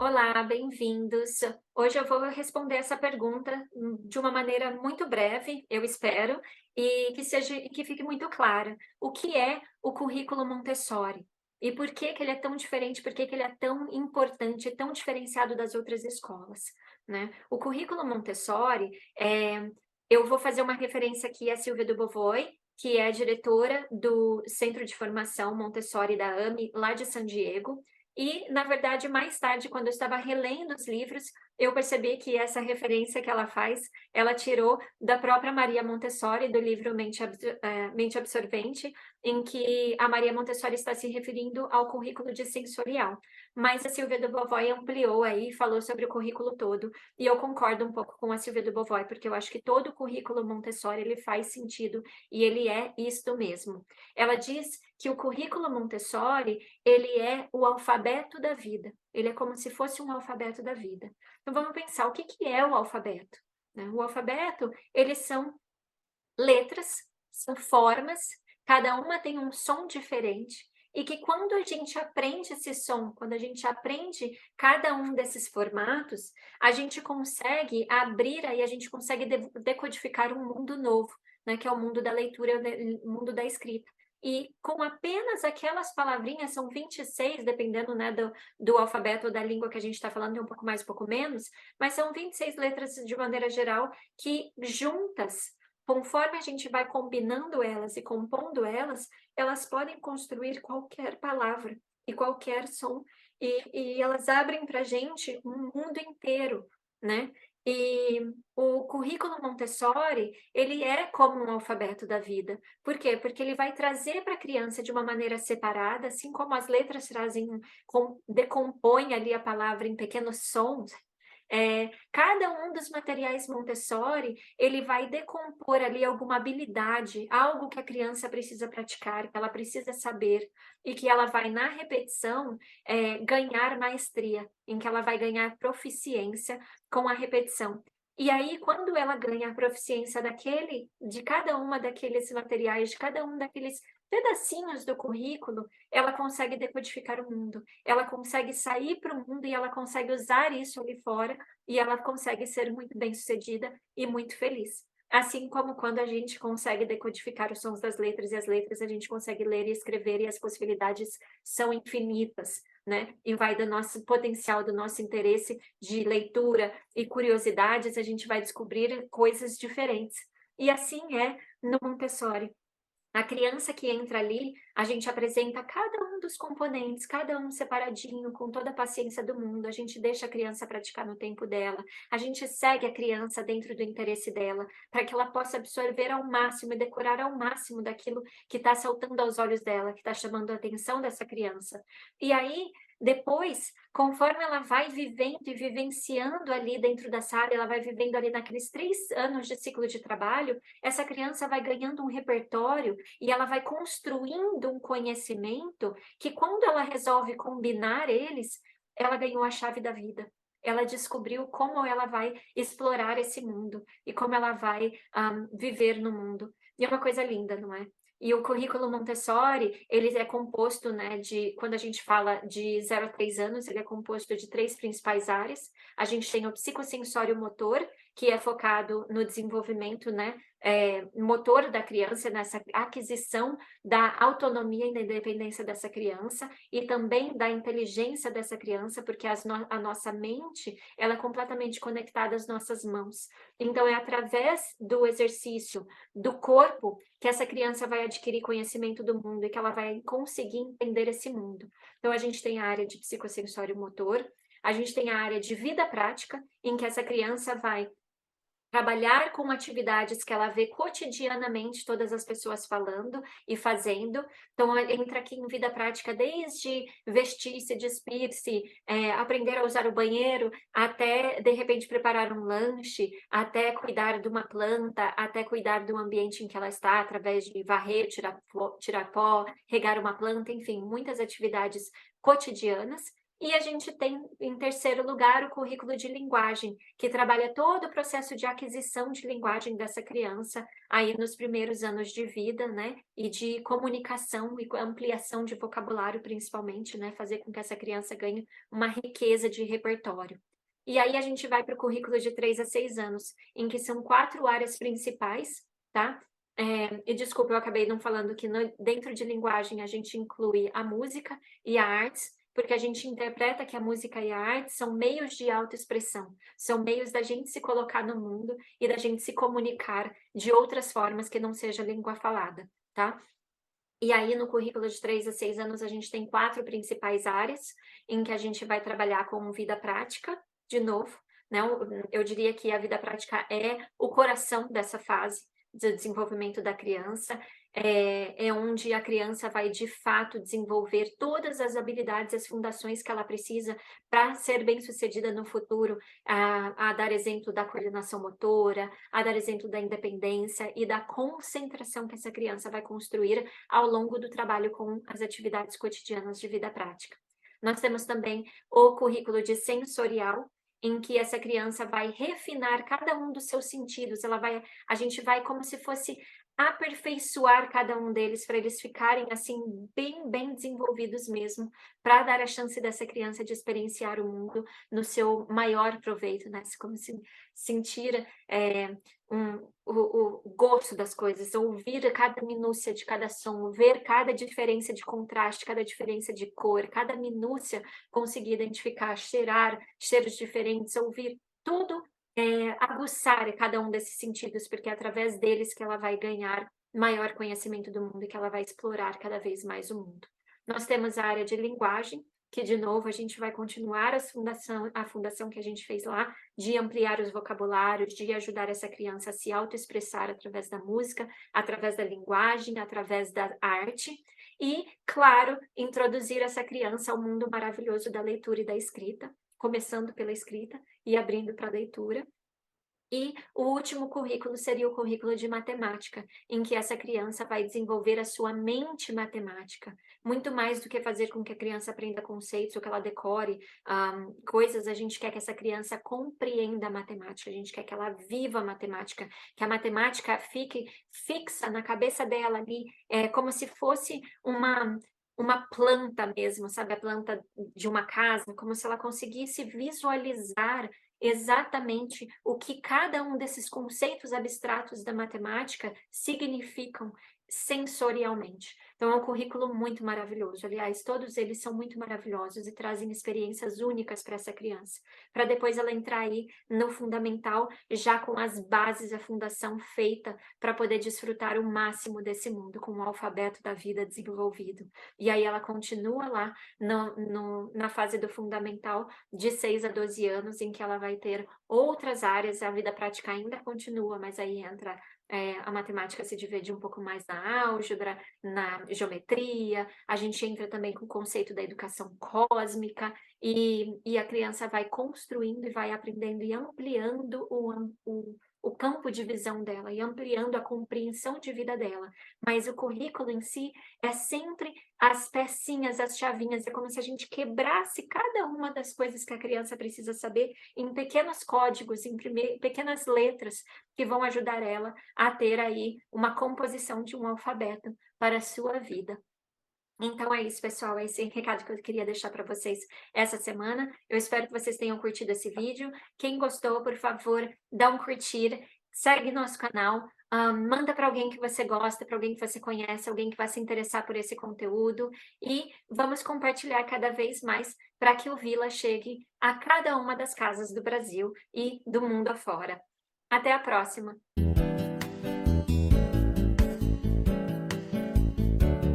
Olá, bem-vindos. Hoje eu vou responder essa pergunta de uma maneira muito breve, eu espero, e que fique muito clara. O que é o currículo Montessori? E por que que ele é tão diferente, por que que ele é tão importante, tão diferenciado das outras escolas, né? O currículo Montessori, eu vou fazer uma referência aqui à Silvia do Bovoy, que é a diretora do Centro de Formação Montessori da AME, lá de San Diego, e, na verdade, mais tarde, quando eu estava relendo os livros, eu percebi que essa referência que ela faz, ela tirou da própria Maria Montessori, do livro Mente Absorvente, em que a Maria Montessori está se referindo ao currículo de sensorial. Mas a Silvia do Bovoy ampliou aí, falou sobre o currículo todo, e eu concordo um pouco com a Silvia do Bovoy, porque eu acho que todo o currículo Montessori, ele faz sentido, e ele é isto mesmo. Ela diz que o currículo Montessori, ele é o alfabeto da vida. Ele é como se fosse um alfabeto da vida. Então vamos pensar, o que que é o alfabeto, né? O alfabeto, eles são letras, são formas, cada uma tem um som diferente, e que quando a gente aprende esse som, quando a gente aprende cada um desses formatos, a gente consegue abrir aí, a gente consegue decodificar um mundo novo, né, que é o mundo da leitura, o mundo da escrita. E com apenas aquelas palavrinhas, são 26, dependendo, né, do alfabeto ou da língua que a gente está falando, tem um pouco mais, um pouco menos, mas são 26 letras de maneira geral que juntas, conforme a gente vai combinando elas e compondo elas, elas podem construir qualquer palavra e qualquer som, e elas abrem para a gente um mundo inteiro, né. E o currículo Montessori, ele é como um alfabeto da vida. Por quê? Porque ele vai trazer para a criança de uma maneira separada, assim como as letras trazem decompõem ali a palavra em pequenos sons, cada um dos materiais Montessori, ele vai decompor ali alguma habilidade, algo que a criança precisa praticar, que ela precisa saber, e que ela vai, na repetição, ganhar maestria, em que ela vai ganhar proficiência com a repetição. E aí, quando ela ganha a proficiência de cada uma daqueles materiais, de cada um daqueles pedacinhos do currículo, ela consegue decodificar o mundo, ela consegue sair para o mundo e ela consegue usar isso ali fora, e ela consegue ser muito bem-sucedida e muito feliz. Assim como quando a gente consegue decodificar os sons das letras e as letras a gente consegue ler e escrever e as possibilidades são infinitas, né, e vai do nosso potencial, do nosso interesse de leitura e curiosidades, a gente vai descobrir coisas diferentes. E assim é no Montessori. A criança que entra ali, a gente apresenta cada um dos componentes, cada um separadinho, com toda a paciência do mundo, a gente deixa a criança praticar no tempo dela, a gente segue a criança dentro do interesse dela, para que ela possa absorver ao máximo e decorar ao máximo daquilo que está saltando aos olhos dela, que está chamando a atenção dessa criança. E aí, depois, conforme ela vai vivendo e vivenciando ali dentro da sala, ela vai vivendo ali naqueles 3 anos de ciclo de trabalho, essa criança vai ganhando um repertório e ela vai construindo um conhecimento que, quando ela resolve combinar eles, ela ganhou a chave da vida. Ela descobriu como ela vai explorar esse mundo e como ela vai, viver no mundo. E é uma coisa linda, não é? E o currículo Montessori, ele é composto, né, quando a gente fala de 0 a 3 anos, ele é composto de 3 principais áreas. A gente tem o psicossensório motor, que é focado no desenvolvimento, né, motor da criança, nessa aquisição da autonomia e da independência dessa criança, e também da inteligência dessa criança, porque a nossa mente, ela é completamente conectada às nossas mãos. Então é através do exercício do corpo que essa criança vai adquirir conhecimento do mundo e que ela vai conseguir entender esse mundo. Então a gente tem a área de psicossensório motor, a gente tem a área de vida prática, em que essa criança vai trabalhar com atividades que ela vê cotidianamente todas as pessoas falando e fazendo. Então, entra aqui em vida prática desde vestir-se, despir-se, aprender a usar o banheiro, até, de repente, preparar um lanche, até cuidar de uma planta, até cuidar do ambiente em que ela está, através de varrer, tirar pó, regar uma planta, enfim, muitas atividades cotidianas. E a gente tem, em terceiro lugar, o currículo de linguagem, que trabalha todo o processo de aquisição de linguagem dessa criança, aí nos primeiros anos de vida, né, e de comunicação e ampliação de vocabulário, principalmente, né, fazer com que essa criança ganhe uma riqueza de repertório. E aí a gente vai para o currículo de 3 a 6 anos, em que são 4 áreas principais, tá? E desculpa, eu acabei não falando que dentro de linguagem a gente inclui a música e a artes, porque a gente interpreta que a música e a arte são meios de autoexpressão, são meios da gente se colocar no mundo e da gente se comunicar de outras formas que não seja língua falada, tá? E aí, no currículo de 3 a 6 anos, a gente tem 4 principais áreas, em que a gente vai trabalhar com vida prática, de novo, né, eu diria que a vida prática é o coração dessa fase do desenvolvimento da criança, é onde a criança vai, de fato, desenvolver todas as habilidades, as fundações que ela precisa para ser bem-sucedida no futuro, a dar exemplo da coordenação motora, a dar exemplo da independência e da concentração que essa criança vai construir ao longo do trabalho com as atividades cotidianas de vida prática. Nós temos também o currículo de sensorial, em que essa criança vai refinar cada um dos seus sentidos, a gente vai como se fosse aperfeiçoar cada um deles para eles ficarem assim bem desenvolvidos mesmo, para dar a chance dessa criança de experienciar o mundo no seu maior proveito, né? Como se sentir o gosto das coisas, ouvir cada minúcia de cada som, ver cada diferença de contraste, cada diferença de cor, cada minúcia, conseguir identificar, cheirar cheiros diferentes, ouvir tudo, aguçar cada um desses sentidos, porque é através deles que ela vai ganhar maior conhecimento do mundo e que ela vai explorar cada vez mais o mundo. Nós temos a área de linguagem, que de novo a gente vai continuar a fundação que a gente fez lá, de ampliar os vocabulários, de ajudar essa criança a se autoexpressar através da música, através da linguagem, através da arte, e, claro, introduzir essa criança ao mundo maravilhoso da leitura e da escrita, começando pela escrita e abrindo para a leitura. E o último currículo seria o currículo de matemática, em que essa criança vai desenvolver a sua mente matemática, muito mais do que fazer com que a criança aprenda conceitos ou que ela decore coisas. A gente quer que essa criança compreenda a matemática, a gente quer que ela viva a matemática, que a matemática fique fixa na cabeça dela ali, como se fosse uma planta mesmo, sabe, a planta de uma casa, como se ela conseguisse visualizar exatamente o que cada um desses conceitos abstratos da matemática significam sensorialmente. Então é um currículo muito maravilhoso, aliás, todos eles são muito maravilhosos e trazem experiências únicas para essa criança, para depois ela entrar aí no fundamental, já com as bases, a fundação feita, para poder desfrutar o máximo desse mundo, com o alfabeto da vida desenvolvido. E aí ela continua lá na fase do fundamental, de 6 a 12 anos, em que ela vai ter outras áreas, a vida prática ainda continua, mas aí entra a matemática, se divide um pouco mais na álgebra, na geometria, a gente entra também com o conceito da educação cósmica, e a criança vai construindo e vai aprendendo e ampliando o campo de visão dela e ampliando a compreensão de vida dela. Mas o currículo em si é sempre as pecinhas, as chavinhas, é como se a gente quebrasse cada uma das coisas que a criança precisa saber em pequenos códigos, em pequenas letras, que vão ajudar ela a ter aí uma composição de um alfabeto para a sua vida. Então é isso, pessoal, é esse recado que eu queria deixar para vocês essa semana. Eu espero que vocês tenham curtido esse vídeo. Quem gostou, por favor, dá um curtir, segue nosso canal, manda para alguém que você gosta, para alguém que você conhece, alguém que vai se interessar por esse conteúdo, e vamos compartilhar cada vez mais para que o Vila chegue a cada uma das casas do Brasil e do mundo afora. Até a próxima!